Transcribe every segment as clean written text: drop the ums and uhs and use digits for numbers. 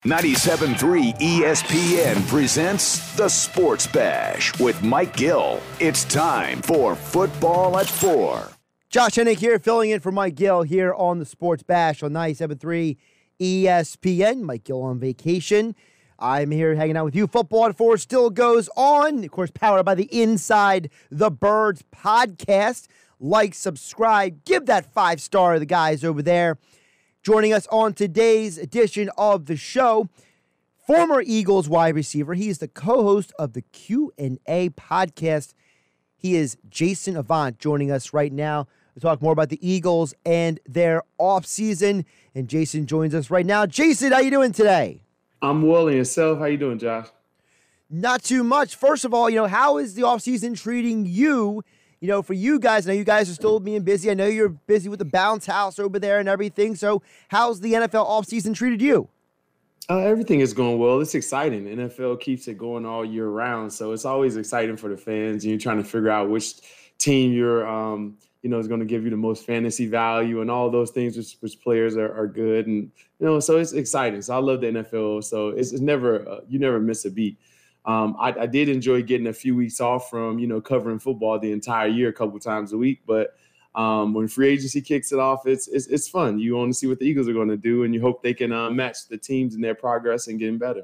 97.3 ESPN presents The Sports Bash with Mike Gill. It's time for Football at 4. Josh Hennick here, filling in for Mike Gill here on The Sports Bash on 97.3 ESPN. Mike Gill on vacation. I'm here hanging out with you. Football at 4 still goes on. Of course, powered by the Inside the Birds podcast. Like, subscribe, give that 5-star to the guys over there. Joining us on today's edition of the show, former Eagles wide receiver. He is the co-host of the Q&A podcast. He is Jason Avant joining us right now to talk more about the Eagles and their offseason. And Jason joins us right now. Jason, how you doing today? I'm well, and yourself? How you doing, Josh? Not too much. First of all, how is the offseason treating you? For you guys, I know you guys are still being busy. I know you're busy with the bounce house over there and everything. So how's the NFL offseason treated you? Everything is going well. It's exciting. The NFL keeps it going all year round. So it's always exciting for the fans. And you're trying to figure out which team you're, is going to give you the most fantasy value and all those things, which players are good. And, so it's exciting. So I love the NFL. So it's never, you never miss a beat. I did enjoy getting a few weeks off from, covering football the entire year a couple times a week. But when free agency kicks it off, it's fun. You want to see what the Eagles are going to do, and you hope they can match the teams in their progress and getting better.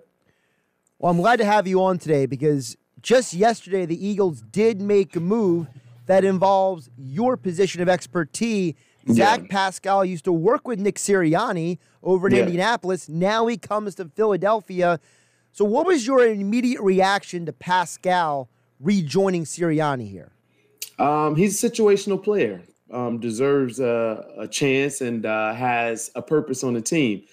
Well, I'm glad to have you on today because just yesterday the Eagles did make a move that involves your position of expertise. Zach Pascal used to work with Nick Sirianni over in Indianapolis. Now he comes to Philadelphia. So what was your immediate reaction to Pascal rejoining Sirianni here? He's a situational player, deserves a chance and has a purpose on the team.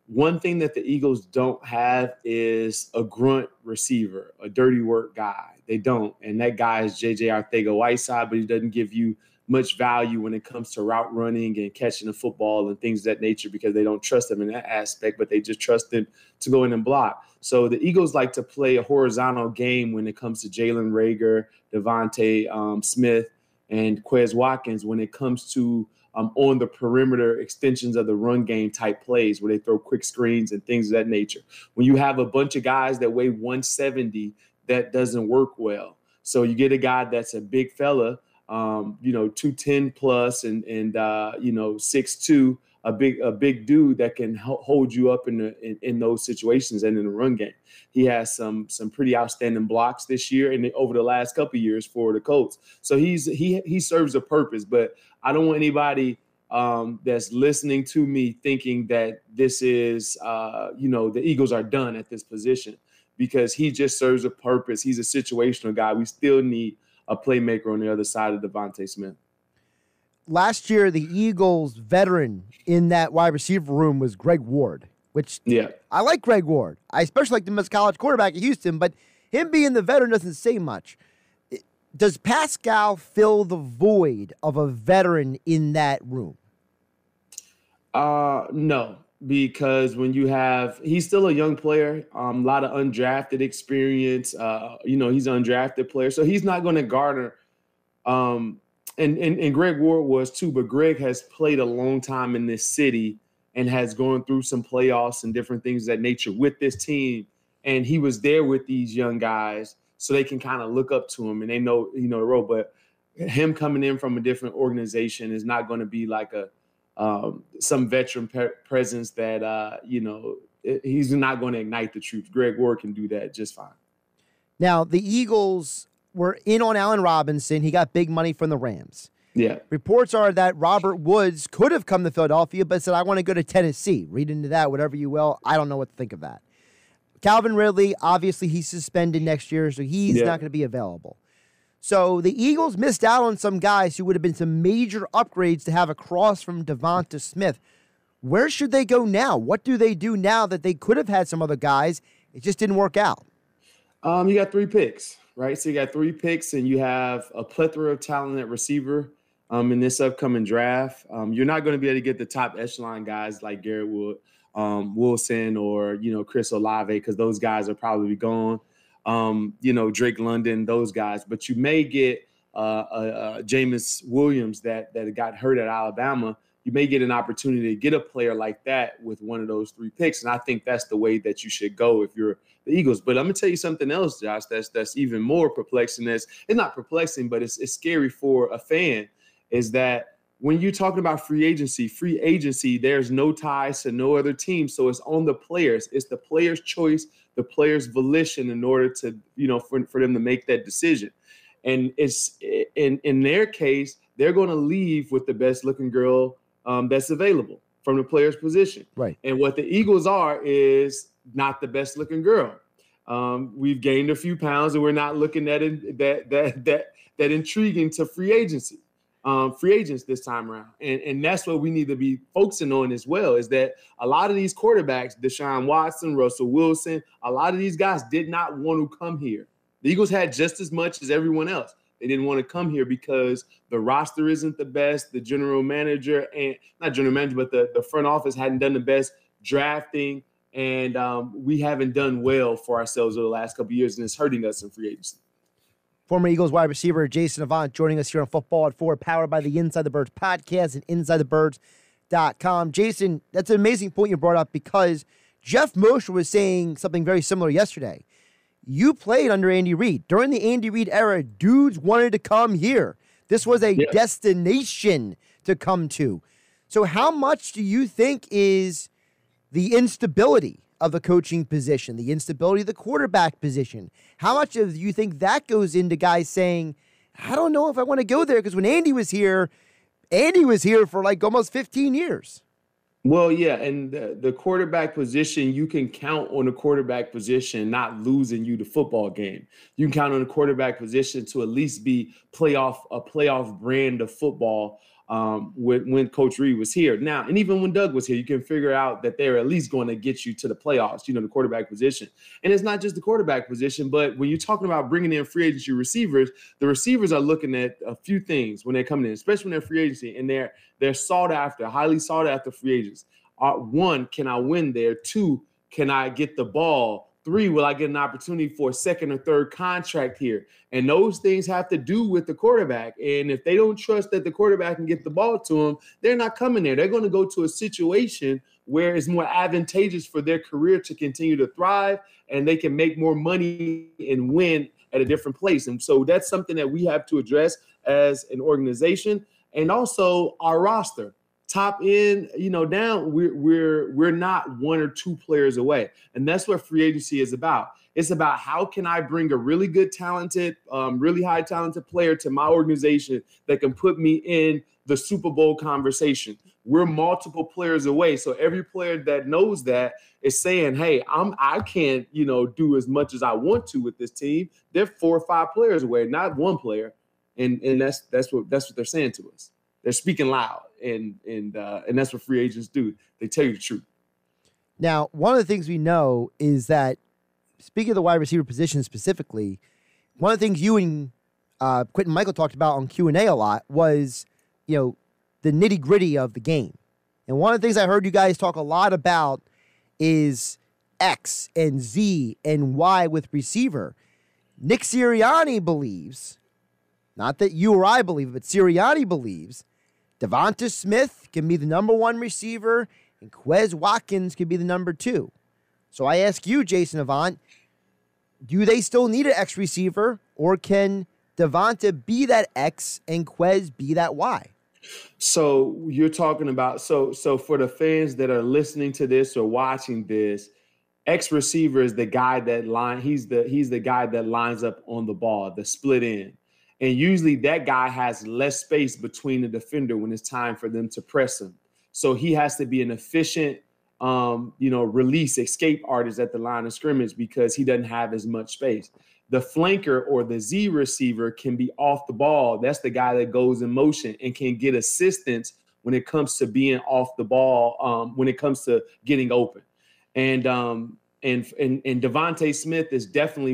One thing that the Eagles don't have is a grunt receiver, a dirty work guy. They don't. And that guy is J.J. Arcega-Whiteside, but he doesn't give you much value when it comes to route running and catching the football and things of that nature because they don't trust him in that aspect, but they just trust him to go in and block. So the Eagles like to play a horizontal game when it comes to Jalen Reagor, Devontae Smith, and Quez Watkins when it comes to on the perimeter extensions of the run game type plays where they throw quick screens and things of that nature. When you have a bunch of guys that weigh 170, that doesn't work well. So you get a guy that's a big fella, 210 plus and 6'2", a big dude that can hold you up in those situations and in the run game. He has some pretty outstanding blocks this year and over the last couple of years for the Colts. So he serves a purpose, but I don't want anybody that's listening to me thinking that this is the Eagles are done at this position because he just serves a purpose. He's a situational guy. We still need a playmaker on the other side of Devontae Smith. Last year, the Eagles' veteran in that wide receiver room was Greg Ward, which I like Greg Ward. I especially like him as college quarterback at Houston, but him being the veteran doesn't say much. Does Pascal fill the void of a veteran in that room? No, because when you have – he's still a young player, a lot of undrafted experience. He's an undrafted player, so he's not going to garner and Greg Ward was too, but Greg has played a long time in this city and has gone through some playoffs and different things of that nature with this team. And he was there with these young guys so they can kind of look up to him and they know, the role. But him coming in from a different organization is not going to be like some veteran presence that, he's not going to ignite the troops. Greg Ward can do that just fine. Now, the Eagles were in on Allen Robinson. He got big money from the Rams. Yeah. Reports are that Robert Woods could have come to Philadelphia, but said, I want to go to Tennessee. Read into that, whatever you will. I don't know what to think of that. Calvin Ridley, obviously he's suspended next year, so he's not going to be available. So the Eagles missed out on some guys who would have been some major upgrades to have across from Devonta Smith. Where should they go now? What do they do now that they could have had some other guys? It just didn't work out. You got 3 picks, right? So you got 3 picks and you have a plethora of talent at receiver in this upcoming draft. You're not going to be able to get the top echelon guys like Garrett Wilson or, Chris Olave, because those guys are probably gone. Drake London, those guys. But you may get Jameis Williams that got hurt at Alabama you may get an opportunity to get a player like that with one of those 3 picks. And I think that's the way that you should go if you're the Eagles. But I'm going to tell you something else, Josh, that's even more perplexing. It's not perplexing, but it's scary for a fan, is that when you're talking about free agency, there's no ties to no other team. So it's on the players. It's the player's choice, the player's volition in order to, for them to make that decision. And it's in their case, they're going to leave with the best looking girl that's available from the player's position. Right. And what the Eagles are is not the best looking girl. We've gained a few pounds and we're not looking at that intriguing to free agents this time around. And that's what we need to be focusing on as well, is that a lot of these quarterbacks, Deshaun Watson, Russell Wilson, a lot of these guys did not want to come here. The Eagles had just as much as everyone else. They didn't want to come here because the roster isn't the best. The general manager, and not general manager, but the front office hadn't done the best drafting. And we haven't done well for ourselves over the last couple of years, and it's hurting us in free agency. Former Eagles wide receiver Jason Avant joining us here on Football at 4, powered by the Inside the Birds podcast and InsideTheBirds.com. Jason, that's an amazing point you brought up, because Jeff Mosher was saying something very similar yesterday. You played under Andy Reid. During the Andy Reid era, dudes wanted to come here. This was a destination to come to. So how much do you think is the instability of the coaching position, the instability of the quarterback position? How much do you think that goes into guys saying, I don't know if I want to go there? Because when Andy was here for like almost 15 years. Well, yeah, and the quarterback position, you can count on the quarterback position not losing you the football game. You can count on the quarterback position to at least be a playoff brand of football when Coach Reid was here. Now, and even when Doug was here, you can figure out that they're at least going to get you to the playoffs, the quarterback position. And it's not just the quarterback position, but when you're talking about bringing in free agency receivers, the receivers are looking at a few things when they're coming in, especially when they're free agency, and they're sought after, highly sought after free agents. 1, can I win there? 2, can I get the ball? 3, will I get an opportunity for a second or third contract here? And those things have to do with the quarterback. And if they don't trust that the quarterback can get the ball to them, they're not coming there. They're going to go to a situation where it's more advantageous for their career to continue to thrive, and they can make more money and win at a different place. And so that's something that we have to address as an organization, and also our roster. Top end, down, we're not 1 or 2 players away. And that's what free agency is about. It's about how can I bring a really good, talented, really high talented player to my organization that can put me in the Super Bowl conversation. We're multiple players away. So every player that knows that is saying, hey, I can't, do as much as I want to with this team. They're 4 or 5 players away, not 1 player. And that's what they're saying to us. They're speaking loud, and that's what free agents do. They tell you the truth. Now, one of the things we know is that, speaking of the wide receiver position specifically, one of the things you and Quentin Michael talked about on Q&A a lot was, the nitty-gritty of the game. And one of the things I heard you guys talk a lot about is X and Z and Y with receiver. Nick Sirianni believes, not that you or I believe, but Sirianni believes, Devonta Smith can be the number 1 receiver and Quez Watkins can be the number 2. So I ask you, Jason Avant, do they still need an X receiver, or can Devonta be that X and Quez be that Y? So you're talking about, so for the fans that are listening to this or watching this, X receiver is the guy he's the guy that lines up on the ball, the split end. And usually that guy has less space between the defender when it's time for them to press him. So he has to be an efficient, release, escape artist at the line of scrimmage because he doesn't have as much space. The flanker or the Z receiver can be off the ball. That's the guy that goes in motion and can get assistance when it comes to being off the ball, when it comes to getting open. And Devonta Smith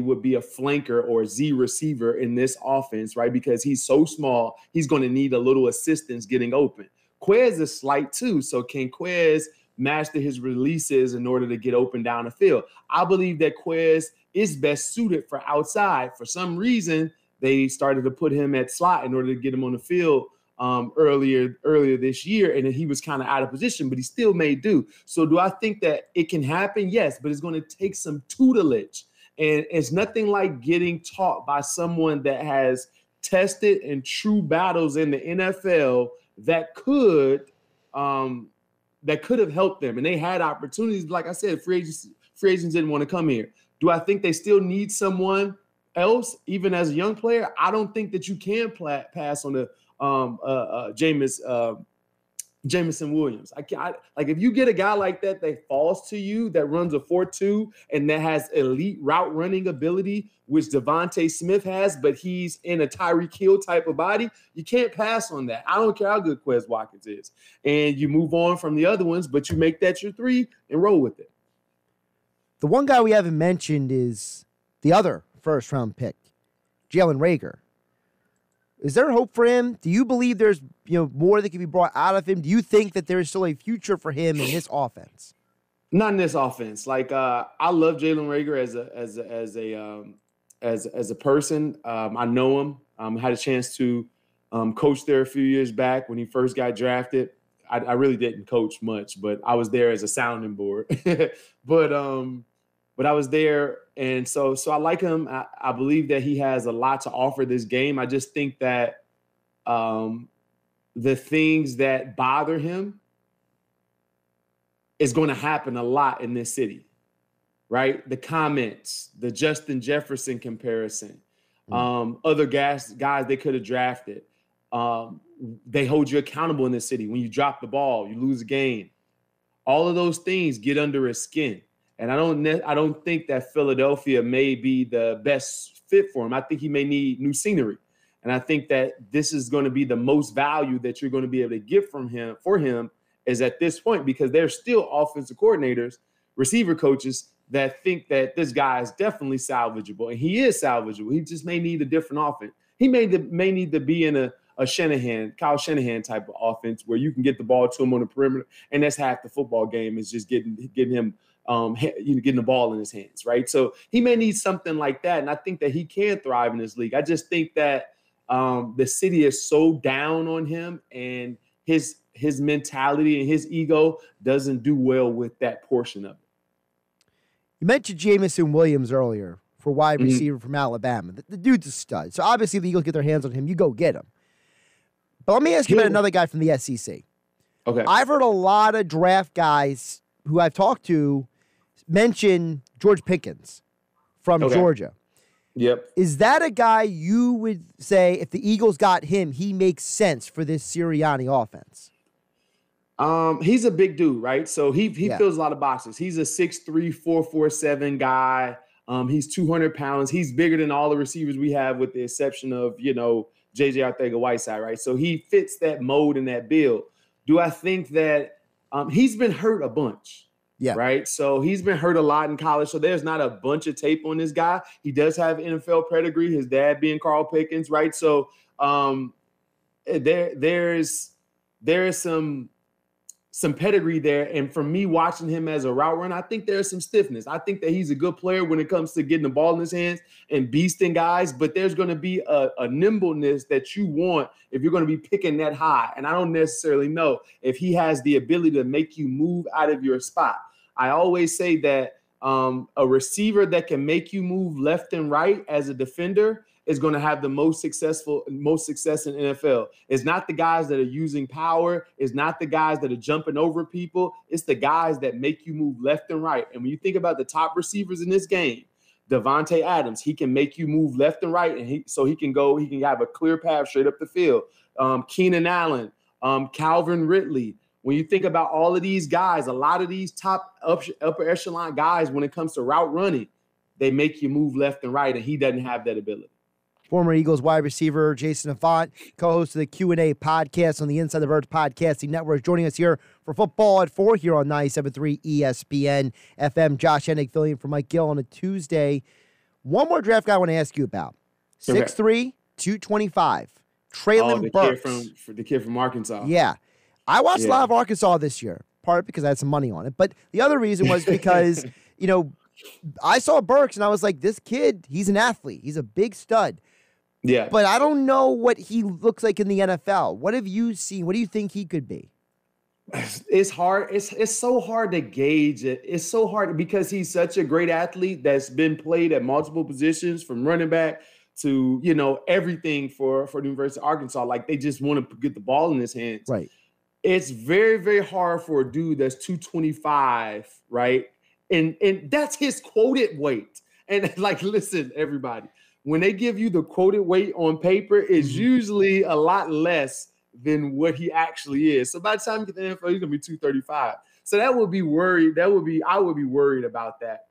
would be a flanker or a Z receiver in this offense, right? Because he's so small, he's going to need a little assistance getting open. Quez is slight too. So can Quez master his releases in order to get open down the field? I believe that Quez is best suited for outside. For some reason, they started to put him at slot in order to get him on the field earlier this year, and he was kind of out of position, but he still made do. So do I think that it can happen? Yes, but it's going to take some tutelage. And it's nothing like getting taught by someone that has tested in true battles in the NFL that could have helped them. And they had opportunities. Like I said, free agents didn't want to come here. Do I think they still need someone else, even as a young player? I don't think that you can pass on the Jameson Williams. Like if you get a guy like that falls to you, that runs a 4.2 and that has elite route running ability, which Devontae Smith has, but he's in a Tyreek Hill type of body, you can't pass on that. I don't care how good Quez Watkins is. And you move on from the other ones, but you make that your 3 and roll with it. The one guy we haven't mentioned is the other first-round pick, Jalen Reagor. Is there hope for him? Do you believe there's more that can be brought out of him? Do you think that there is still a future for him in this offense? Not in this offense. Like I love Jalen Reagor as a person. I know him. I had a chance to coach there a few years back when he first got drafted. I really didn't coach much, but I was there as a sounding board. But I was there, and so I like him. I believe that he has a lot to offer this game. I just think that the things that bother him is going to happen a lot in this city, right? The comments, the Justin Jefferson comparison, other guys they could have drafted. They hold you accountable in this city. When you drop the ball, you lose a game. All of those things get under his skin. And I don't think that Philadelphia may be the best fit for him. I think he may need new scenery. And I think that this is going to be the most value that you're going to be able to get for him is at this point, because there's still offensive coordinators, receiver coaches that think that this guy is definitely salvageable. And he is salvageable. He just may need a different offense. He may need to be in a Kyle Shanahan type of offense where you can get the ball to him on the perimeter. And that's half the football game is just getting him getting the ball in his hands, right? So he may need something like that, and I think that he can thrive in this league. I just think that the city is so down on him, and his mentality and his ego doesn't do well with that portion of it. You mentioned Jameson Williams earlier for wide receiver from Alabama. The dude's a stud. So obviously if the Eagles get their hands on him, you go get him. But let me ask you about another guy from the SEC. Okay. I've heard a lot of draft guys who I've talked to mention George Pickens from Georgia. Yep. Is that a guy you would say if the Eagles got him, he makes sense for this Sirianni offense? He's a big dude, right? So he fills a lot of boxes. He's a 6'3", 4'7" guy. He's 200 pounds. He's bigger than all the receivers we have with the exception of, J.J. Arcega-Whiteside, right? So he fits that mold and that bill. Do I think that he's been hurt a bunch? Yeah. Right. So he's been hurt a lot in college. So there's not a bunch of tape on this guy. He does have NFL pedigree, his dad being Carl Pickens. Right. So there is some pedigree there. And for me watching him as a route runner, I think there's some stiffness. I think that he's a good player when it comes to getting the ball in his hands and beasting guys. But there's going to be a nimbleness that you want if you're going to be picking that high. And I don't necessarily know if he has the ability to make you move out of your spot. I always say that a receiver that can make you move left and right as a defender is going to have the most success in NFL. It's not the guys that are using power. It's not the guys that are jumping over people. It's the guys that make you move left and right. And when you think about the top receivers in this game, Devontae Adams, he can make you move left and right, and he can have a clear path straight up the field. Keenan Allen, Calvin Ridley. When you think about all of these guys, a lot of these top upper echelon guys, when it comes to route running, they make you move left and right, and he doesn't have that ability. Former Eagles wide receiver Jason Avant, co-host of the Q&A podcast on the Inside the Birds Podcasting Network, joining us here for Football at 4 here on 97.3 ESPN FM. Josh Hennick filling in for Mike Gill on a Tuesday. One more draft guy I want to ask you about. 6'3", 225, Treylon Burks. The kid from Arkansas. Yeah. I watched a lot of Arkansas this year, part because I had some money on it. But the other reason was because, I saw Burks and I was like, this kid, he's an athlete. He's a big stud. Yeah. But I don't know what he looks like in the NFL. What have you seen? What do you think he could be? It's hard. It's so hard to gauge it. It's so hard because he's such a great athlete that's been played at multiple positions, from running back to, everything for the University of Arkansas. Like, they just want to get the ball in his hands. Right. It's very, very hard for a dude that's 225, right? And that's his quoted weight. And like, listen, everybody, when they give you the quoted weight on paper, it's usually a lot less than what he actually is. So by the time you get to the NFL, he's gonna be 235. So I would be worried about that.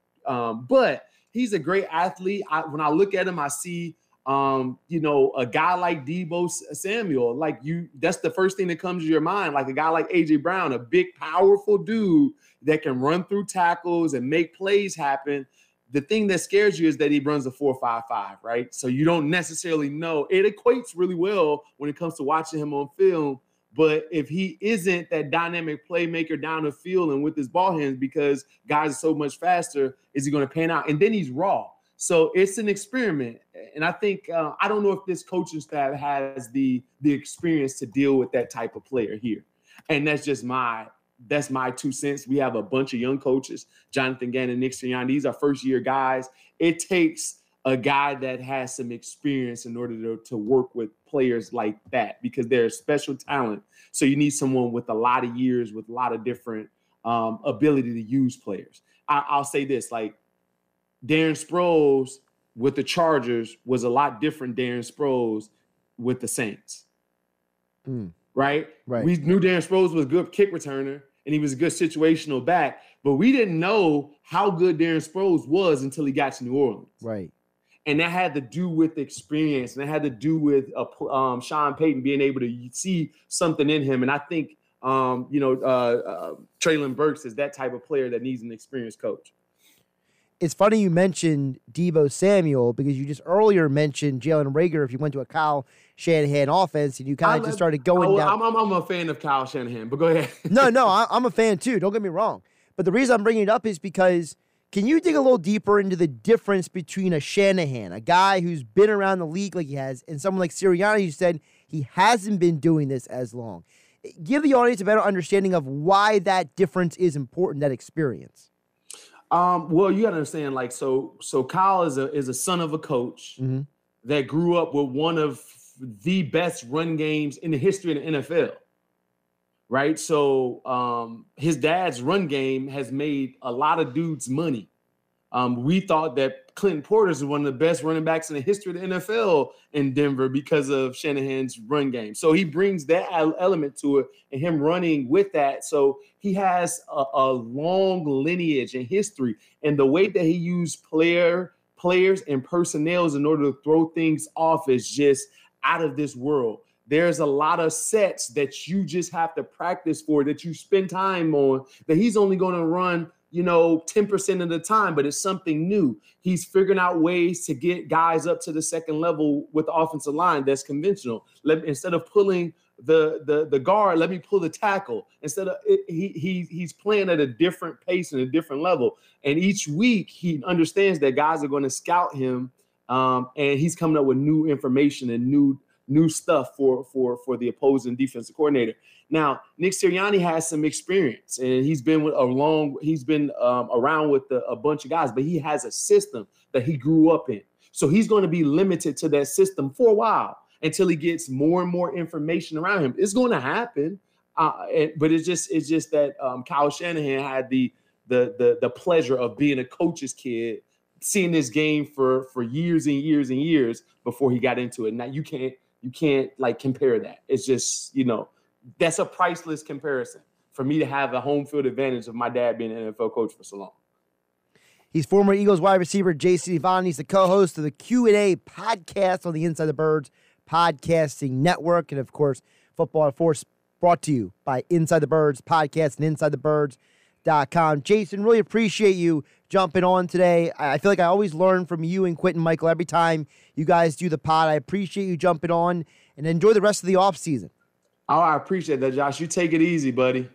But he's a great athlete. When I look at him, I see a guy like Deebo Samuel. Like, that's the first thing that comes to your mind. Like a guy like AJ Brown, a big, powerful dude that can run through tackles and make plays happen. The thing that scares you is that he runs a 4.55, right? So you don't necessarily know. It equates really well when it comes to watching him on film. But if he isn't that dynamic playmaker down the field and with his ball hands, because guys are so much faster, is he going to pan out? And then he's raw. So it's an experiment. And I think, I don't know if this coaching staff has the experience to deal with that type of player here. And that's my 2 cents. We have a bunch of young coaches, Jonathan Gannon, Nick Sirianni. These are first-year guys. It takes a guy that has some experience in order to work with players like that, because they're a special talent. So you need someone with a lot of years, with a lot of different ability to use players. I'll say this, like, Darren Sproles with the Chargers was a lot different Darren Sproles with the Saints. Right? We knew Darren Sproles was a good kick returner, and he was a good situational back, but we didn't know how good Darren Sproles was until he got to New Orleans. Right. And that had to do with experience, and that had to do with Sean Payton being able to see something in him. And I think, Treylon Burks is that type of player that needs an experienced coach. It's funny you mentioned Deebo Samuel, because you just earlier mentioned Jalen Reagor. If you went to a Kyle Shanahan offense and you kind of just started going down. I'm a fan of Kyle Shanahan, but go ahead. No, I'm a fan too. Don't get me wrong. But the reason I'm bringing it up is because, can you dig a little deeper into the difference between a Shanahan, a guy who's been around the league like he has, and someone like Sirianni, who said he hasn't been doing this as long? Give the audience a better understanding of why that difference is important, that experience. Well, you got to understand, like, so Kyle is a son of a coach that grew up with one of the best run games in the history of the NFL, right? So his dad's run game has made a lot of dudes money. We thought that Clinton Porter is one of the best running backs in the history of the NFL in Denver because of Shanahan's run game. So he brings that element to it, and him running with that. So he has a long lineage and history, and the way that he used players and personnels in order to throw things off is just out of this world. There's a lot of sets that you just have to practice for, that you spend time on, that he's only going to run 10% of the time, but it's something new. He's figuring out ways to get guys up to the second level with the offensive line that's conventional. Instead of pulling the guard, let me pull the tackle. He's playing at a different pace and a different level. And each week he understands that guys are going to scout him, and he's coming up with new information and new stuff for the opposing defensive coordinator. Now, Nick Sirianni has some experience, and he's been around with a bunch of guys, but he has a system that he grew up in. So he's going to be limited to that system for a while until he gets more and more information around him. It's going to happen, but it's just that Kyle Shanahan had the pleasure of being a coach's kid, seeing this game for years and years and years before he got into it. Now you can't like compare that. It's just, that's a priceless comparison for me to have a home field advantage of my dad being an NFL coach for so long. He's former Eagles wide receiver Jason Yvonne. He's the co-host of the Q&A podcast on the Inside the Birds podcasting network. And, of course, Football at Four brought to you by Inside the Birds podcast and InsideTheBirds.com. Jason, really appreciate you jumping on today. I feel like I always learn from you and Quentin Michael every time you guys do the pod. I appreciate you jumping on, and enjoy the rest of the offseason. Oh, I appreciate that, Josh. You take it easy, buddy.